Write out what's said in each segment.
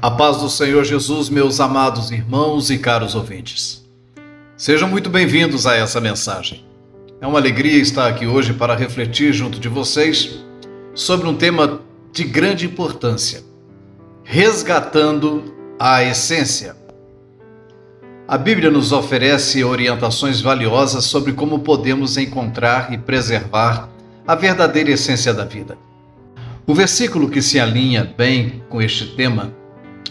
A paz do Senhor Jesus, meus amados irmãos e caros ouvintes. Sejam muito bem-vindos a essa mensagem. É uma alegria estar aqui hoje para refletir junto de vocês sobre um tema de grande importância: resgatando a essência. A Bíblia nos oferece orientações valiosas sobre como podemos encontrar e preservar a verdadeira essência da vida. O versículo que se alinha bem com este tema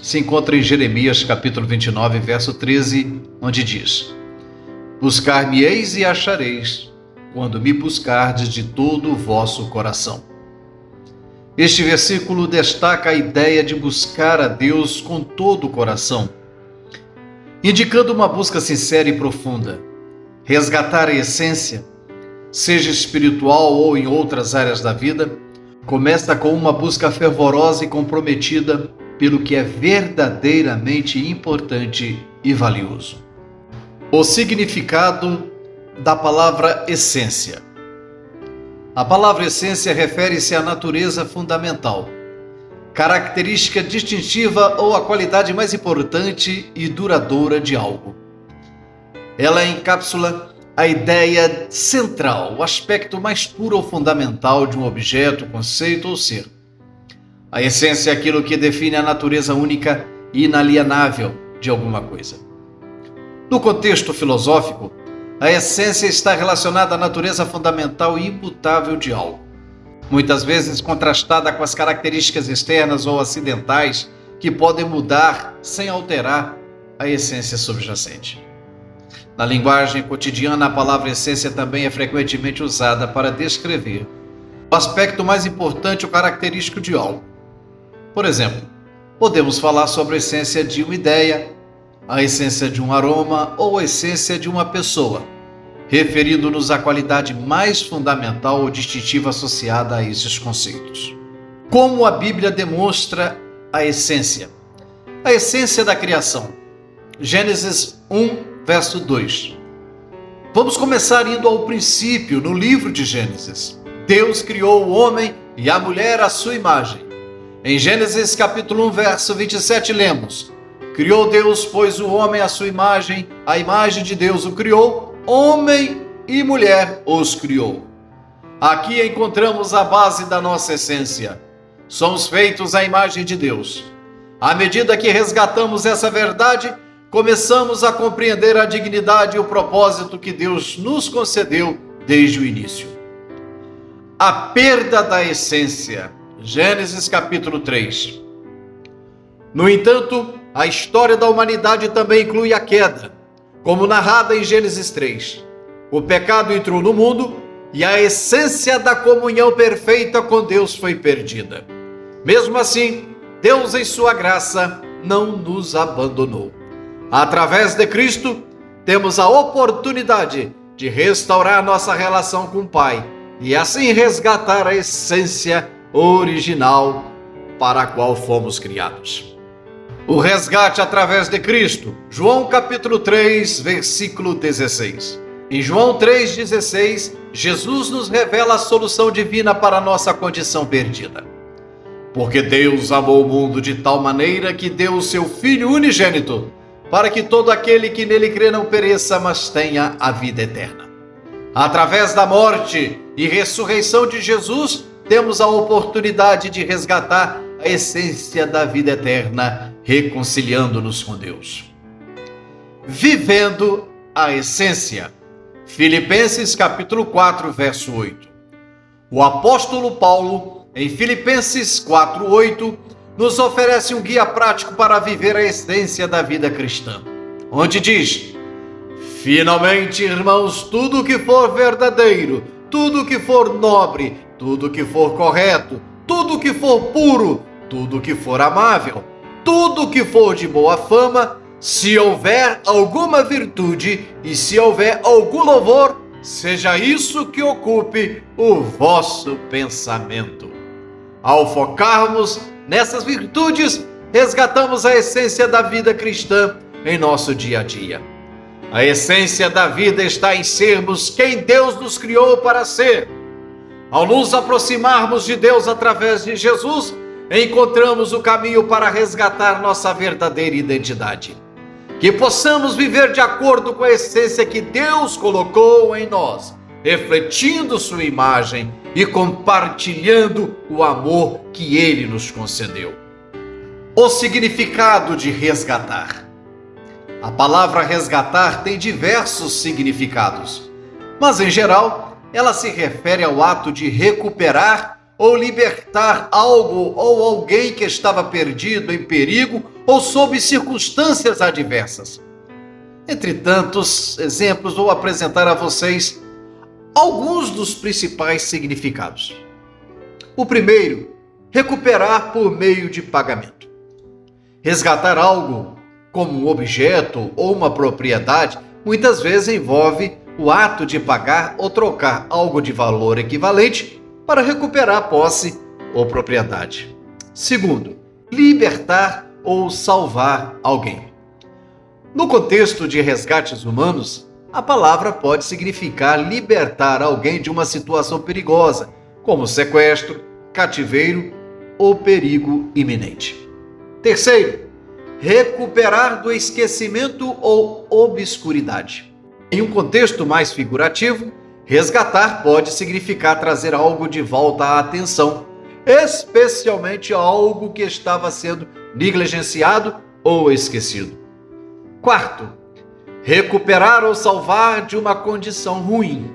se encontra em Jeremias capítulo 29, verso 13, onde diz: Buscar-me-eis e achareis, quando me buscardes de todo o vosso coração. Este versículo destaca a ideia de buscar a Deus com todo o coração, indicando uma busca sincera e profunda. Resgatar a essência, seja espiritual ou em outras áreas da vida, começa com uma busca fervorosa e comprometida pelo que é verdadeiramente importante e valioso. O significado da palavra essência. A palavra essência refere-se à natureza fundamental, característica distintiva ou a qualidade mais importante e duradoura de algo. Ela encapsula a ideia central, o aspecto mais puro ou fundamental de um objeto, conceito ou ser. A essência é aquilo que define a natureza única e inalienável de alguma coisa. No contexto filosófico, a essência está relacionada à natureza fundamental e imutável de algo, muitas vezes contrastada com as características externas ou acidentais que podem mudar sem alterar a essência subjacente. Na linguagem cotidiana, a palavra essência também é frequentemente usada para descrever o aspecto mais importante ou característico de algo. Por exemplo, podemos falar sobre a essência de uma ideia, a essência de um aroma ou a essência de uma pessoa, referindo-nos à qualidade mais fundamental ou distintiva associada a esses conceitos. Como a Bíblia demonstra a essência? A essência da criação. Gênesis 1, verso 2. Vamos começar indo ao princípio, no livro de Gênesis. Deus criou o homem e a mulher à sua imagem. Em Gênesis capítulo 1, verso 27, lemos: Criou Deus, pois, o homem à sua imagem, a imagem de Deus o criou, homem e mulher os criou. Aqui encontramos a base da nossa essência. Somos feitos à imagem de Deus. À medida que resgatamos essa verdade, começamos a compreender a dignidade e o propósito que Deus nos concedeu desde o início. A perda da essência. Gênesis capítulo 3. No entanto, a história da humanidade também inclui a queda, como narrada em Gênesis 3. O pecado entrou no mundo e a essência da comunhão perfeita com Deus foi perdida. Mesmo assim, Deus, em sua graça, não nos abandonou. Através de Cristo, temos a oportunidade de restaurar nossa relação com o Pai e assim resgatar a essência original para a qual fomos criados. O resgate através de Cristo. João capítulo 3, versículo 16. Em João 3,16, Jesus nos revela a solução divina para a nossa condição perdida. Porque Deus amou o mundo de tal maneira que deu o seu Filho unigênito, para que todo aquele que nele crê não pereça, mas tenha a vida eterna. Através da morte e ressurreição de Jesus, temos a oportunidade de resgatar a essência da vida eterna, reconciliando-nos com Deus. Vivendo a essência. Filipenses capítulo 4, verso 8. O apóstolo Paulo, em Filipenses 4, 8, nos oferece um guia prático para viver a essência da vida cristã, onde diz: Finalmente, irmãos, tudo que for verdadeiro, tudo que for nobre, tudo que for correto, tudo que for puro, tudo que for amável, tudo que for de boa fama, se houver alguma virtude e se houver algum louvor, seja isso que ocupe o vosso pensamento. Ao focarmos nessas virtudes, resgatamos a essência da vida cristã em nosso dia a dia. A essência da vida está em sermos quem Deus nos criou para ser. Ao nos aproximarmos de Deus através de Jesus, encontramos o caminho para resgatar nossa verdadeira identidade. Que possamos viver de acordo com a essência que Deus colocou em nós, refletindo sua imagem e compartilhando o amor que Ele nos concedeu. O significado de resgatar. A palavra resgatar tem diversos significados, mas em geral ela se refere ao ato de recuperar ou libertar algo ou alguém que estava perdido, em perigo ou sob circunstâncias adversas. Entre tantos exemplos, vou apresentar a vocês alguns dos principais significados. O primeiro, recuperar por meio de pagamento. Resgatar algo, como um objeto ou uma propriedade, muitas vezes envolve o ato de pagar ou trocar algo de valor equivalente para recuperar a posse ou propriedade. Segundo, libertar ou salvar alguém. No contexto de resgates humanos, a palavra pode significar libertar alguém de uma situação perigosa, como sequestro, cativeiro ou perigo iminente. Terceiro, recuperar do esquecimento ou obscuridade. Em um contexto mais figurativo, resgatar pode significar trazer algo de volta à atenção, especialmente algo que estava sendo negligenciado ou esquecido. Quarto, recuperar ou salvar de uma condição ruim.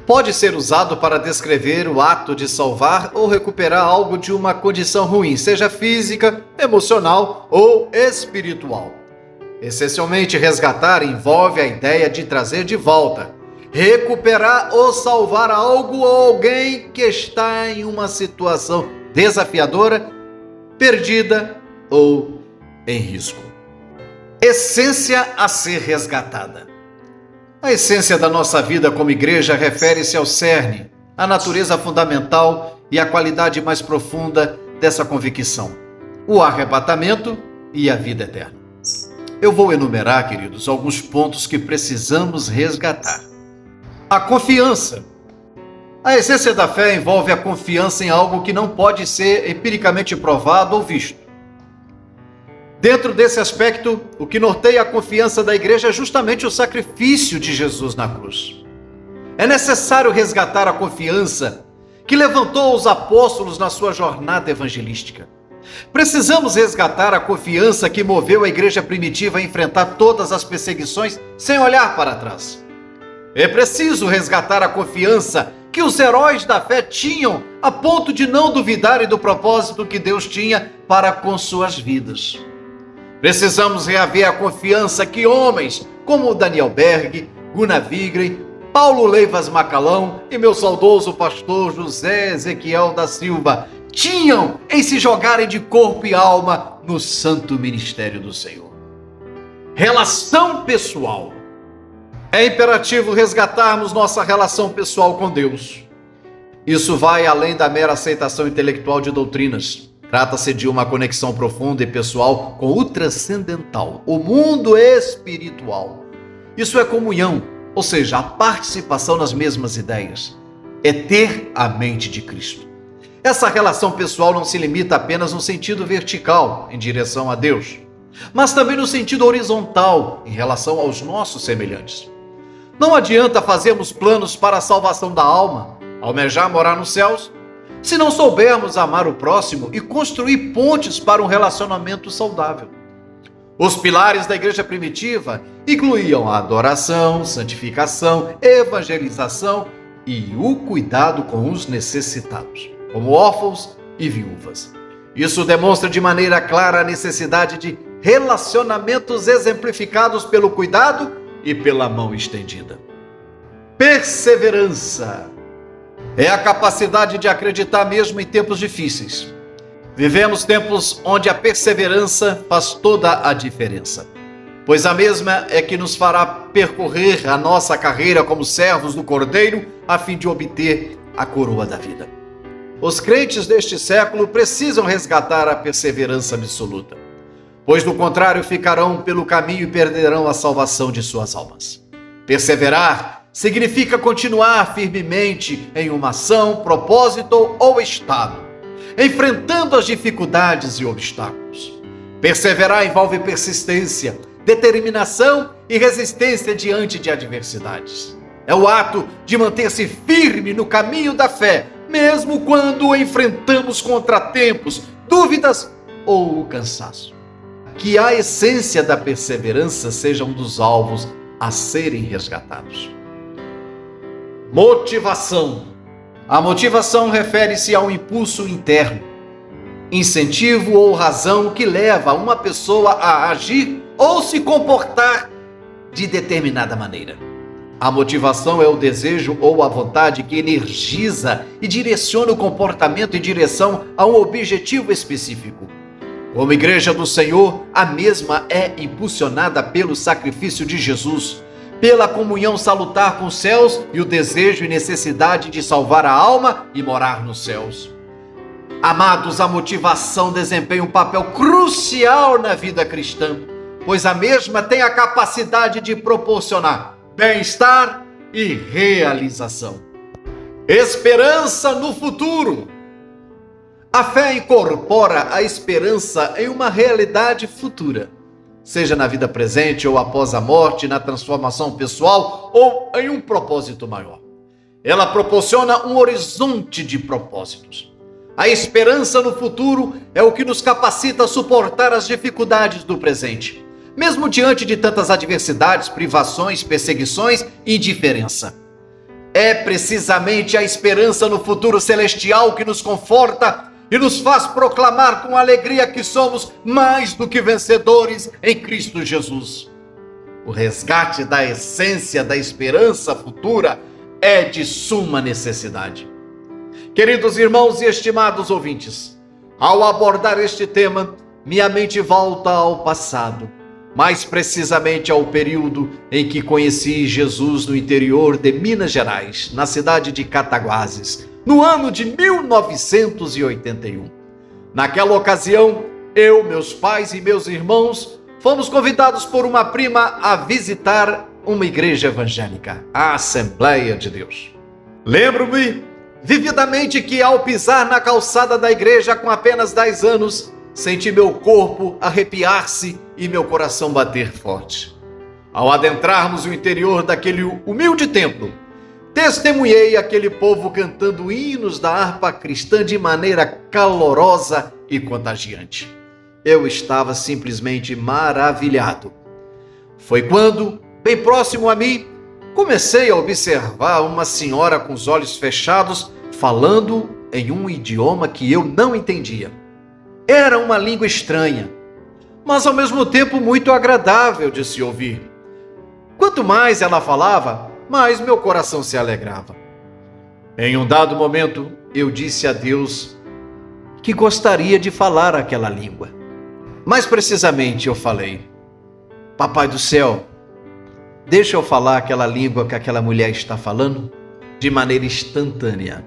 Pode ser usado para descrever o ato de salvar ou recuperar algo de uma condição ruim, seja física, emocional ou espiritual. Essencialmente, resgatar envolve a ideia de trazer de volta, recuperar ou salvar algo ou alguém que está em uma situação desafiadora, perdida ou em risco. Essência a ser resgatada. A essência da nossa vida como igreja refere-se ao cerne, à natureza fundamental e à qualidade mais profunda dessa convicção, o arrebatamento e a vida eterna. Eu vou enumerar, queridos, alguns pontos que precisamos resgatar. A confiança. A essência da fé envolve a confiança em algo que não pode ser empiricamente provado ou visto. Dentro desse aspecto, o que norteia a confiança da igreja é justamente o sacrifício de Jesus na cruz. É necessário resgatar a confiança que levantou os apóstolos na sua jornada evangelística. Precisamos resgatar a confiança que moveu a igreja primitiva a enfrentar todas as perseguições sem olhar para trás. É preciso resgatar a confiança que os heróis da fé tinham a ponto de não duvidarem do propósito que Deus tinha para com suas vidas. Precisamos reaver a confiança que homens como Daniel Berg, Gunnar Wigren, Paulo Leivas Macalão e meu saudoso pastor José Ezequiel da Silva tinham em se jogarem de corpo e alma no santo ministério do Senhor. Relação pessoal. É imperativo resgatarmos nossa relação pessoal com Deus. Isso vai além da mera aceitação intelectual de doutrinas. Trata-se de uma conexão profunda e pessoal com o transcendental, o mundo espiritual. Isso é comunhão, ou seja, a participação nas mesmas ideias. É ter a mente de Cristo. Essa relação pessoal não se limita apenas no sentido vertical, em direção a Deus, mas também no sentido horizontal, em relação aos nossos semelhantes. Não adianta fazermos planos para a salvação da alma, almejar morar nos céus, se não soubermos amar o próximo e construir pontes para um relacionamento saudável. Os pilares da igreja primitiva incluíam a adoração, santificação, evangelização e o cuidado com os necessitados, como órfãos e viúvas. Isso demonstra de maneira clara a necessidade de relacionamentos exemplificados pelo cuidado e pela mão estendida. Perseverança. É a capacidade de acreditar mesmo em tempos difíceis. Vivemos tempos onde a perseverança faz toda a diferença, pois a mesma é que nos fará percorrer a nossa carreira como servos do Cordeiro a fim de obter a coroa da vida. Os crentes deste século precisam resgatar a perseverança absoluta, pois do contrário ficarão pelo caminho e perderão a salvação de suas almas. Perseverar significa continuar firmemente em uma ação, propósito ou estado, enfrentando as dificuldades e obstáculos. Perseverar envolve persistência, determinação e resistência diante de adversidades. É o ato de manter-se firme no caminho da fé, mesmo quando enfrentamos contratempos, dúvidas ou o cansaço. Que a essência da perseverança seja um dos alvos a serem resgatados. Motivação. A motivação refere-se ao impulso interno, incentivo ou razão que leva uma pessoa a agir ou se comportar de determinada maneira. A motivação é o desejo ou a vontade que energiza e direciona o comportamento em direção a um objetivo específico. Como Igreja do Senhor, a mesma é impulsionada pelo sacrifício de Jesus, pela comunhão salutar com os céus e o desejo e necessidade de salvar a alma e morar nos céus. Amados, a motivação desempenha um papel crucial na vida cristã, pois a mesma tem a capacidade de proporcionar bem-estar e realização. Esperança no futuro. A fé incorpora a esperança em uma realidade futura, seja na vida presente ou após a morte, na transformação pessoal ou em um propósito maior. Ela proporciona um horizonte de propósitos. A esperança no futuro é o que nos capacita a suportar as dificuldades do presente, mesmo diante de tantas adversidades, privações, perseguições e indiferença. É precisamente a esperança no futuro celestial que nos conforta e nos faz proclamar com alegria que somos mais do que vencedores em Cristo Jesus. O resgate da essência da esperança futura é de suma necessidade. Queridos irmãos e estimados ouvintes, ao abordar este tema, minha mente volta ao passado, mais precisamente ao período em que conheci Jesus no interior de Minas Gerais, na cidade de Cataguases, no ano de 1981. Naquela ocasião, eu, meus pais e meus irmãos fomos convidados por uma prima a visitar uma igreja evangélica, a Assembleia de Deus. Lembro-me vividamente que ao pisar na calçada da igreja com apenas 10 anos, senti meu corpo arrepiar-se e meu coração bater forte. Ao adentrarmos o interior daquele humilde templo, testemunhei aquele povo cantando hinos da harpa cristã de maneira calorosa e contagiante. Eu estava simplesmente maravilhado. Foi quando, bem próximo a mim, comecei a observar uma senhora com os olhos fechados, falando em um idioma que eu não entendia. Era uma língua estranha, mas ao mesmo tempo muito agradável de se ouvir. Quanto mais ela falava, mais meu coração se alegrava. Em um dado momento, eu disse a Deus que gostaria de falar aquela língua. Mais precisamente, eu falei: Papai do céu, deixa eu falar aquela língua que aquela mulher está falando de maneira instantânea.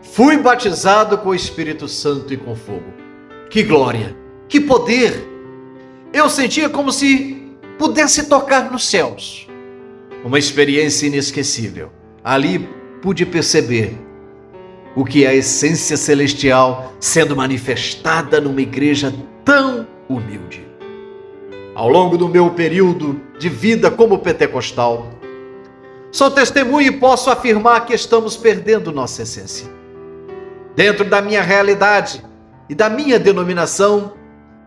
Fui batizado com o Espírito Santo e com fogo. Que glória, que poder! Eu sentia como se pudesse tocar nos céus. Uma experiência inesquecível. Ali pude perceber o que é a essência celestial sendo manifestada numa igreja tão humilde. Ao longo do meu período de vida como pentecostal, sou testemunha e posso afirmar que estamos perdendo nossa essência. Dentro da minha realidade e da minha denominação,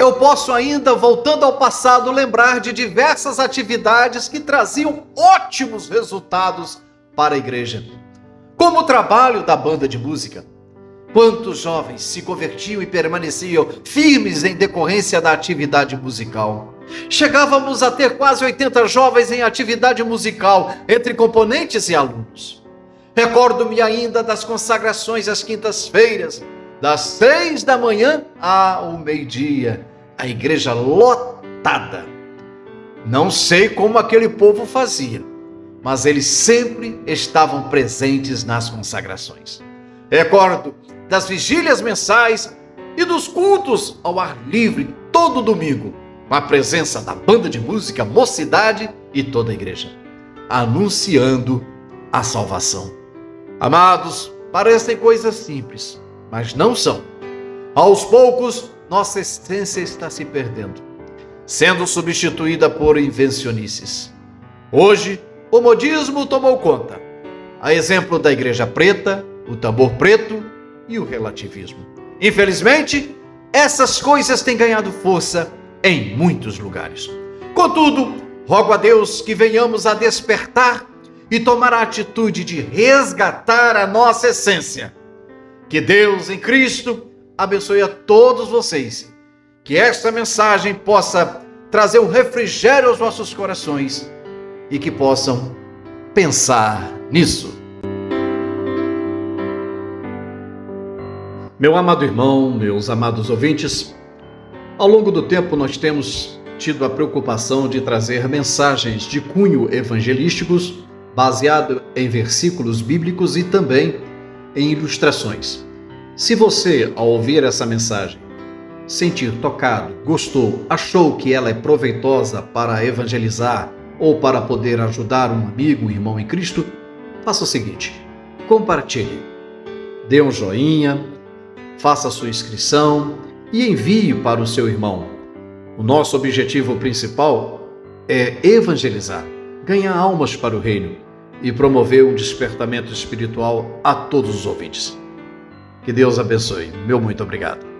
eu posso ainda, voltando ao passado, lembrar de diversas atividades que traziam ótimos resultados para a igreja, como o trabalho da banda de música. Quantos jovens se convertiam e permaneciam firmes em decorrência da atividade musical. Chegávamos a ter quase 80 jovens em atividade musical, entre componentes e alunos. Recordo-me ainda das consagrações às quintas-feiras, das 6 da manhã ao meio-dia, a igreja lotada. Não sei como aquele povo fazia, mas eles sempre estavam presentes nas consagrações. Recordo das vigílias mensais e dos cultos ao ar livre todo domingo, com a presença da banda de música, mocidade e toda a igreja, anunciando a salvação. Amados, parecem coisas simples, mas não são. Aos poucos, nossa essência está se perdendo, sendo substituída por invencionices. Hoje, o modismo tomou conta, a exemplo da igreja preta, o tambor preto e o relativismo. Infelizmente, essas coisas têm ganhado força em muitos lugares. Contudo, rogo a Deus que venhamos a despertar e tomar a atitude de resgatar a nossa essência. Que Deus em Cristo abençoe a todos vocês. Que esta mensagem possa trazer um refrigério aos nossos corações e que possam pensar nisso. Meu amado irmão, meus amados ouvintes, ao longo do tempo nós temos tido a preocupação de trazer mensagens de cunho evangelísticos baseado em versículos bíblicos e também em ilustrações. Se você, ao ouvir essa mensagem, sentir tocado, gostou, achou que ela é proveitosa para evangelizar ou para poder ajudar um amigo, um irmão em Cristo, faça o seguinte: compartilhe, dê um joinha, faça a sua inscrição e envie para o seu irmão. O nosso objetivo principal é evangelizar, ganhar almas para o reino e promover um despertamento espiritual a todos os ouvintes. Que Deus abençoe. Meu muito obrigado.